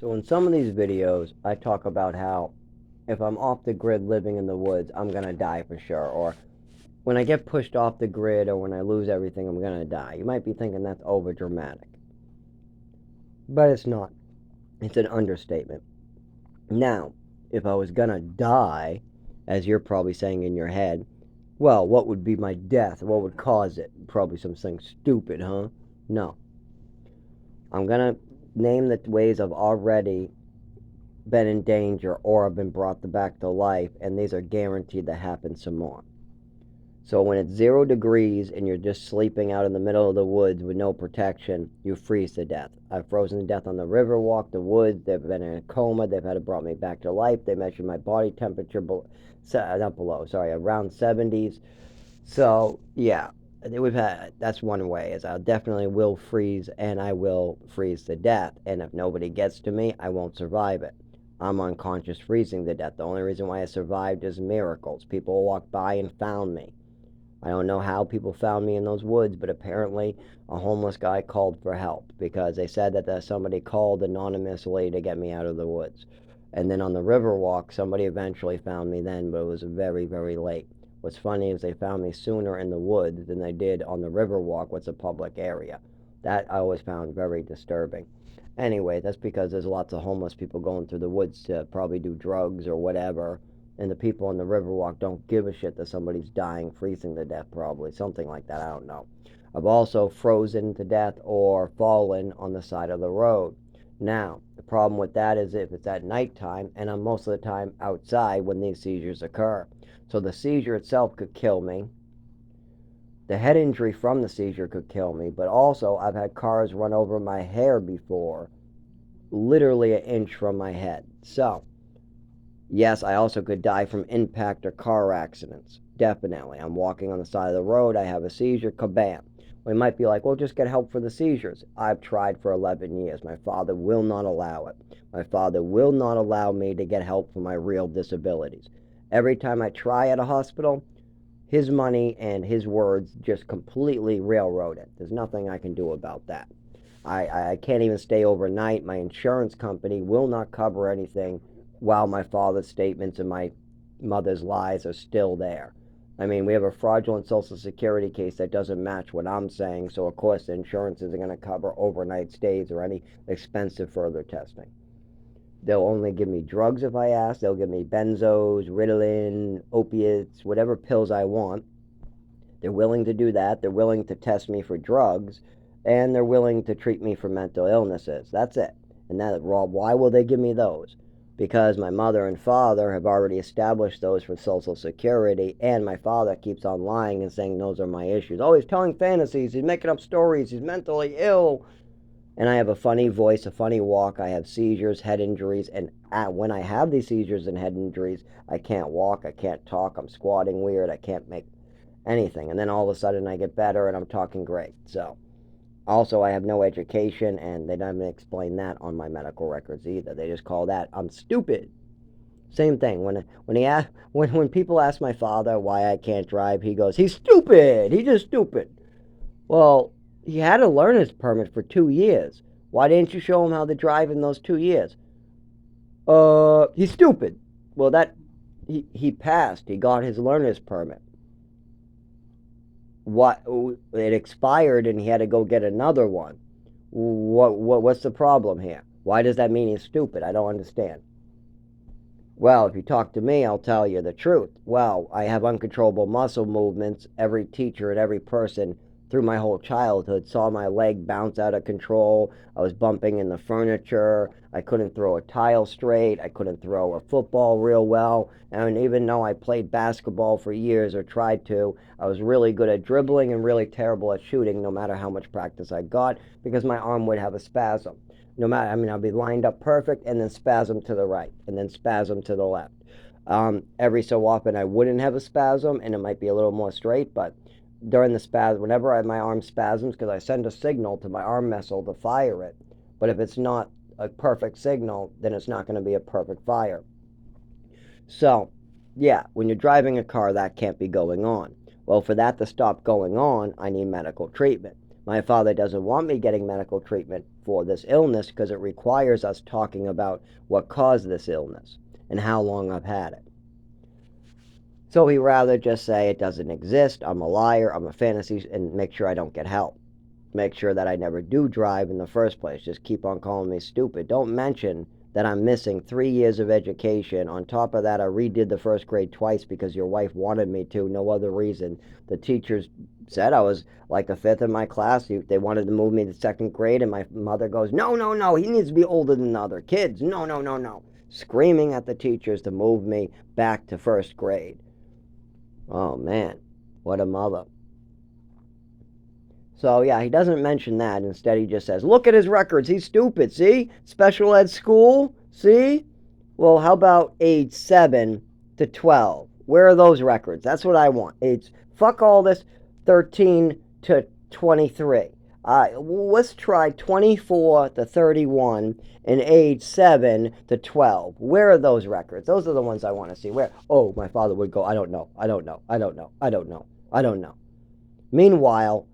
So in some of these videos, I talk about how if I'm off the grid living in the woods, I'm gonna die for sure. Or when I get pushed off the grid or when I lose everything, I'm gonna die. You might be thinking that's over dramatic, but it's not. It's an understatement. Now, if I was gonna die, as you're probably saying in your head, well, what would be my death? What would cause it? Probably something stupid, huh? No. I'm gonna name the ways I've already been in danger or have been brought back to life, and these are guaranteed to happen some more. So when it's 0 degrees and you're just sleeping out in the middle of the woods with no protection, you freeze to death. I've frozen to death on the river walk, the woods. They've been in a coma. They've had to brought me back to life. They measured my body temperature, not below, sorry, around 70s. So yeah, we've had that's one way is I definitely will freeze and I will freeze to death. And if nobody gets to me, I won't survive it. I'm unconscious freezing to death. The only reason why I survived is miracles. People walked by and found me. I don't know how people found me in those woods, but apparently a homeless guy called for help because they said that somebody called anonymously to get me out of the woods. And then on the river walk, somebody eventually found me then, but it was very, very late. What's funny is they found me sooner in the woods than they did on the river walk, what's a public area. That I always found very disturbing. Anyway, that's because there's lots of homeless people going through the woods to probably do drugs or whatever, and the people on the Riverwalk don't give a shit that somebody's dying, freezing to death, probably. Something like that, I don't know. I've also frozen to death or fallen on the side of the road. Now, the problem with that is if it's at nighttime, and I'm most of the time outside when these seizures occur. So the seizure itself could kill me. The head injury from the seizure could kill me, but also I've had cars run over my hair before, literally an inch from my head. So, yes, I also could die from impact or car accidents. Definitely. I'm walking on the side of the road, I have a seizure, kabam. We might be like, well, just get help for the seizures. I've tried for 11 years. My father will not allow it. My father will not allow me to get help for my real disabilities. Every time I try at a hospital, his money and his words just completely railroad it. There's nothing I can do about that. I can't even stay overnight. My insurance company will not cover anything while my father's statements and my mother's lies are still there. I mean, we have a fraudulent Social Security case that doesn't match what I'm saying, so of course the insurance isn't going to cover overnight stays or any expensive further testing. They'll only give me drugs if I ask. They'll give me benzos, Ritalin, opiates, whatever pills I want. They're willing to do that. They're willing to test me for drugs, and they're willing to treat me for mental illnesses. That's it. And that, Rob, why will they give me those? Because my mother and father have already established those for Social Security, and my father keeps on lying and saying those are my issues. Oh, he's telling fantasies. He's making up stories. He's mentally ill. And I have a funny voice, a funny walk. I have seizures, head injuries, and when I have these seizures and head injuries, I can't walk, I can't talk, I'm squatting weird, I can't make anything. And then all of a sudden I get better and I'm talking great. So, also, I have no education, and they don't even explain that on my medical records either. They just call that I'm stupid. Same thing. When people ask my father why I can't drive, he goes, "He's stupid. He's just stupid." Well, he had a learner's permit for 2 years. Why didn't you show him how to drive in those 2 years? He's stupid. Well, that he passed. He got his learner's permit. What it expired and he had to go get another one. What's the problem here? Why does that mean he's stupid? I don't understand. Well, if you talk to me, I'll tell you the truth. Well, I have uncontrollable muscle movements. Every teacher and every person through my whole childhood saw my leg bounce out of control. I was bumping in the furniture. I couldn't throw a tile straight. I couldn't throw a football real well. And even though I played basketball for years or tried to, I was really good at dribbling and really terrible at shooting no matter how much practice I got because my arm would have a spasm. No matter, I mean, I'll be lined up perfect and then spasm to the right and then spasm to the left. Every so often I wouldn't have a spasm and it might be a little more straight, but during the spasm, whenever my arm spasms, because I send a signal to my arm muscle to fire it, but if it's not a perfect signal, then it's not going to be a perfect fire. So, yeah, when you're driving a car, that can't be going on. Well, for that to stop going on, I need medical treatment. My father doesn't want me getting medical treatment for this illness because it requires us talking about what caused this illness and how long I've had it. So he'd rather just say it doesn't exist, I'm a liar, I'm a fantasy, and make sure I don't get help. Make sure that I never do drive in the first place. Just keep on calling me stupid. Don't mention that I'm missing 3 years of education. On top of that, I redid the first grade twice because your wife wanted me to, no other reason. The teachers said I was like the fifth in my class. They wanted to move me to second grade, and my mother goes, no, no, no, he needs to be older than the other kids. No, no, no, no. Screaming at the teachers to move me back to first grade. Oh, man. What a mother. So, yeah, he doesn't mention that. Instead, he just says, look at his records. He's stupid. See? Special ed school. See? Well, how about age 7 to 12? Where are those records? That's what I want. It's fuck all this 13 to 23. Let's try 24 to 31 and age 7 to 12. Where are those records? Those are the ones I want to see. Where? Oh, my father would go, I don't know. I don't know. I don't know. I don't know. I don't know. Meanwhile,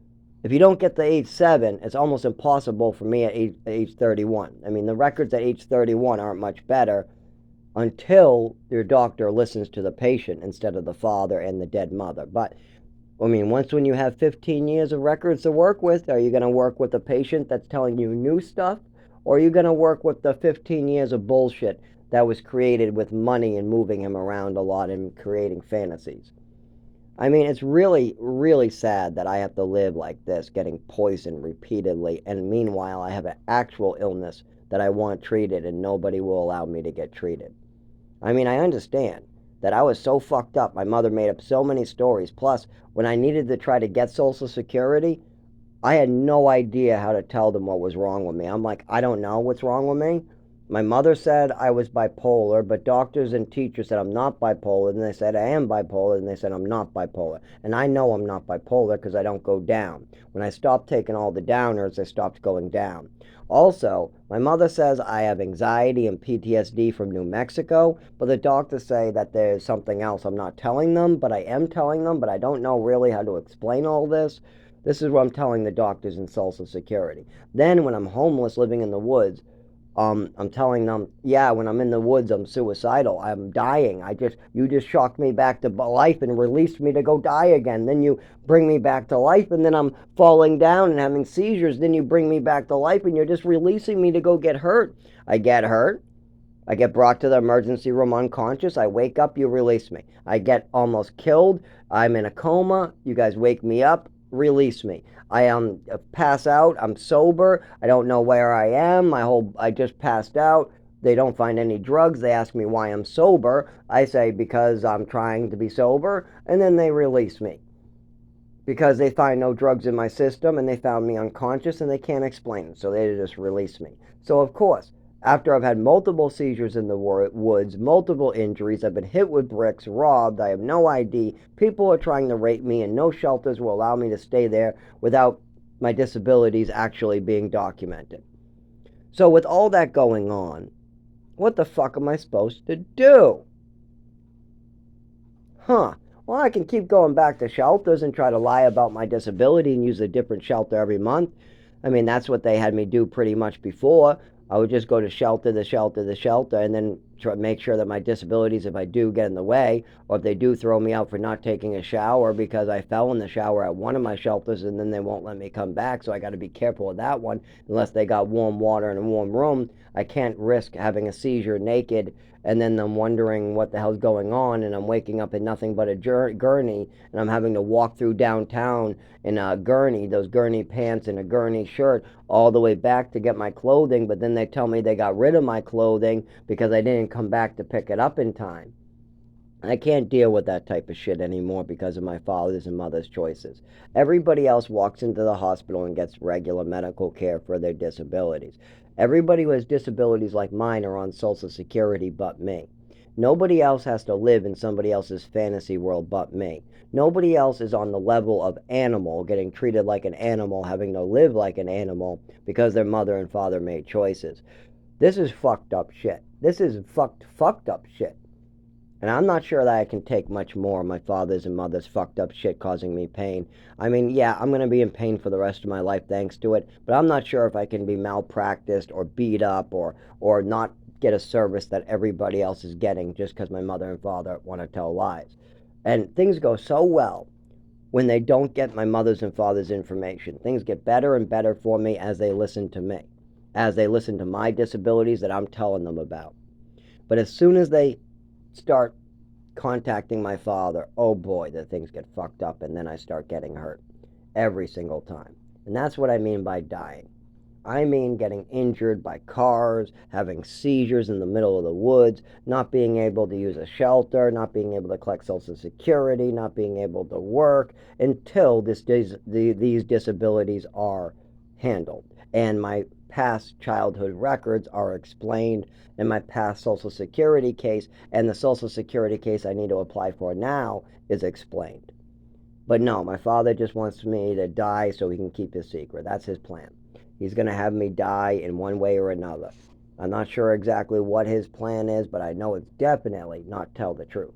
if you don't get to age 7, it's almost impossible for me at age 31. I mean, the records at age 31 aren't much better until your doctor listens to the patient instead of the father and the dead mother. But, I mean, once when you have 15 years of records to work with, are you going to work with the patient that's telling you new stuff? Or are you going to work with the 15 years of bullshit that was created with money and moving him around a lot and creating fantasies? I mean, it's really, really sad that I have to live like this, getting poisoned repeatedly, and meanwhile I have an actual illness that I want treated and nobody will allow me to get treated. I mean, I understand that I was so fucked up. My mother made up so many stories. Plus, when I needed to try to get Social Security, I had no idea how to tell them what was wrong with me. I'm like, I don't know what's wrong with me. My mother said I was bipolar, but doctors and teachers said I'm not bipolar, and they said I am bipolar, and they said I'm not bipolar. And I know I'm not bipolar because I don't go down. When I stopped taking all the downers, I stopped going down. Also, my mother says I have anxiety and PTSD from New Mexico, but the doctors say that there's something else I'm not telling them, but I am telling them, but I don't know really how to explain all this. This is what I'm telling the doctors in Social Security. Then when I'm homeless living in the woods, I'm telling them, yeah, when I'm in the woods, I'm suicidal. I'm dying. You just shocked me back to life and released me to go die again. Then you bring me back to life, and then I'm falling down and having seizures. Then you bring me back to life, and you're just releasing me to go get hurt. I get hurt. I get brought to the emergency room unconscious. I wake up, you release me. I get almost killed. I'm in a coma. You guys wake me up, release me. I pass out. I'm sober. I don't know where I am. I just passed out. They don't find any drugs. They ask me why I'm sober. I say because I'm trying to be sober, and then they release me because they find no drugs in my system, and they found me unconscious, and they can't explain it, so they just release me. So of course, after I've had multiple seizures in the woods, multiple injuries, I've been hit with bricks, robbed, I have no ID, people are trying to rape me, and no shelters will allow me to stay there without my disabilities actually being documented. So with all that going on, what the fuck am I supposed to do? Well, I can keep going back to shelters and try to lie about my disability and use a different shelter every month. I mean, that's what they had me do pretty much before. I would just go to shelter to shelter to shelter and then try to make sure that my disabilities, if I do get in the way, or if they do throw me out for not taking a shower because I fell in the shower at one of my shelters and then they won't let me come back, so I got to be careful with that one. Unless they got warm water and a warm room, I can't risk having a seizure naked and then I'm wondering what the hell's going on, and I'm waking up in nothing but a gurney, and I'm having to walk through downtown in a gurney, those gurney pants and a gurney shirt, all the way back to get my clothing, but then they tell me they got rid of my clothing because I didn't come back to pick it up in time. I can't deal with that type of shit anymore because of my father's and mother's choices. Everybody else walks into the hospital and gets regular medical care for their disabilities. Everybody who has disabilities like mine are on Social Security but me. Nobody else has to live in somebody else's fantasy world but me. Nobody else is on the level of animal, getting treated like an animal, having to live like an animal because their mother and father made choices. This is fucked up shit. This is fucked up shit. And I'm not sure that I can take much more of my father's and mother's fucked up shit causing me pain. I mean, yeah, I'm going to be in pain for the rest of my life thanks to it, but I'm not sure if I can be malpracticed or beat up or not get a service that everybody else is getting just because my mother and father want to tell lies. And things go so well when they don't get my mother's and father's information. Things get better and better for me as they listen to me, as they listen to my disabilities that I'm telling them about. But as soon as they start contacting my father, oh boy, the things get fucked up, and then I start getting hurt every single time. And that's what I mean by dying. I mean getting injured by cars, having seizures in the middle of the woods, not being able to use a shelter, not being able to collect Social Security, not being able to work until these disabilities are handled. And my past childhood records are explained, and my past Social Security case and the Social Security case I need to apply for now is explained. But no, my father just wants me to die so he can keep his secret. That's his plan. He's going to have me die in one way or another. I'm not sure exactly what his plan is, but I know it's definitely not tell the truth.